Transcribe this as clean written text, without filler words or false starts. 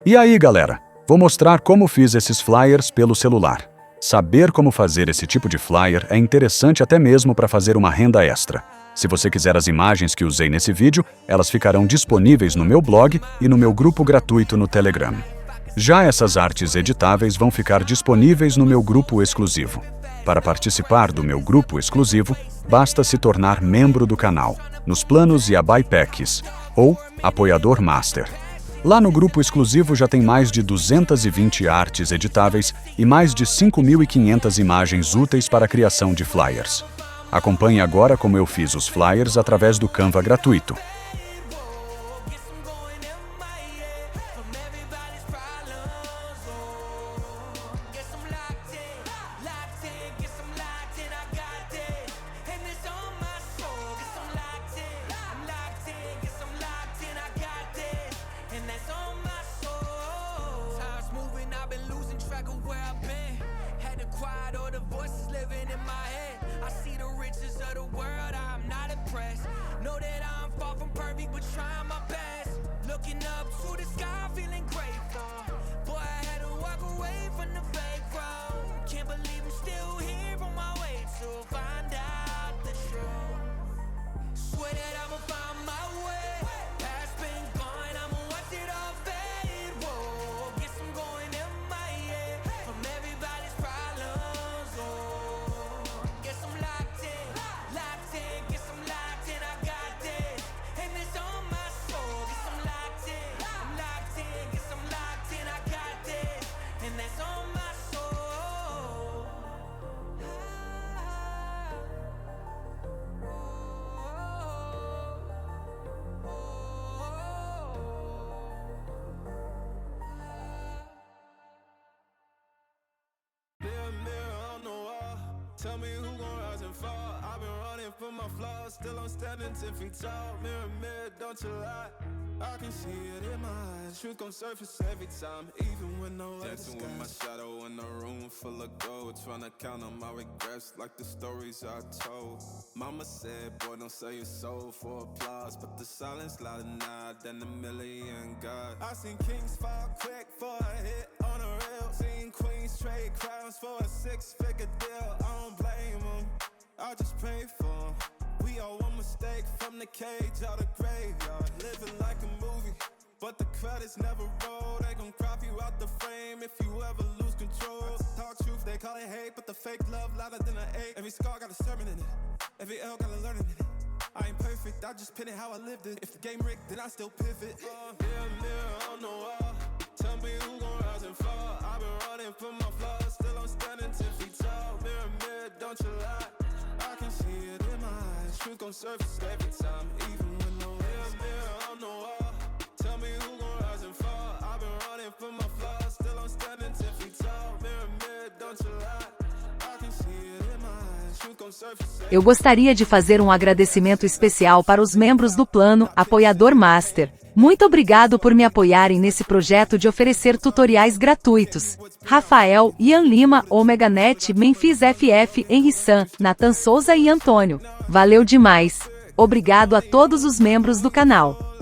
E aí, galera? Vou mostrar como fiz esses flyers pelo celular. Saber como fazer esse tipo de flyer é interessante até mesmo para fazer uma renda extra. Se você quiser as imagens que usei nesse vídeo, elas ficarão disponíveis no meu blog e no meu grupo gratuito no Telegram. Já essas artes editáveis vão ficar disponíveis no meu grupo exclusivo. Para participar do meu grupo exclusivo, basta se tornar membro do canal, nos planos e Buy Packs, ou Apoiador Master. Lá no grupo exclusivo já tem mais de 220 artes editáveis e mais de 5.500 imagens úteis para a criação de flyers. Acompanhe agora como eu fiz os flyers através do Canva gratuito. Tell me who gon' rise and fall. I've been running from my flaws, still I'm standing 10 feet tall. Mirror, mirror, don't you lie. I can see it in my eyes. Truth gon' surface every time, even when no one's dancing with my shadow in a room full of gold. Tryna count on my regrets like the stories I told. Mama said, boy, don't sell your soul for applause, but the silence louder now than a million gods. I seen kings fall quick for a hit on a rail. Seen queens trade crowns for a 6-figure deal. I don't blame them, I just pray for them. We all one mistake from the cage out of graveyard. Living like a movie, but the credits never roll. They gon' crop you out the frame if you ever lose control. Talk truth, they call it hate, but the fake love louder than an 8. Every scar got a sermon in it, every L got a learning in it. I ain't perfect, I just pin it how I lived it. If the game rigged, then I still pivot. Mirror, mirror on the wall, tell me who gon' rise and fall. I've been running from my flaws, still I'm standing 10 feet tall. Mirror, mirror, don't you lie. I can see it in my eyes. Truth gon' surface every time, even when no one's mirror on the wall. Tell me who gon' rise and fall. I've been running from my flaws, still I'm standing 10 feet tall. Mirror, mirror, don't you lie. I can see it in my eyes. Truth gon' surface every time. Eu gostaria de fazer um agradecimento especial para os membros do plano Apoiador Master. Muito obrigado por me apoiarem nesse projeto de oferecer tutoriais gratuitos. Rafael, Ian Lima, Omega Net, Memphis FF, Henry San, Nathan Souza e Antônio. Valeu demais! Obrigado a todos os membros do canal.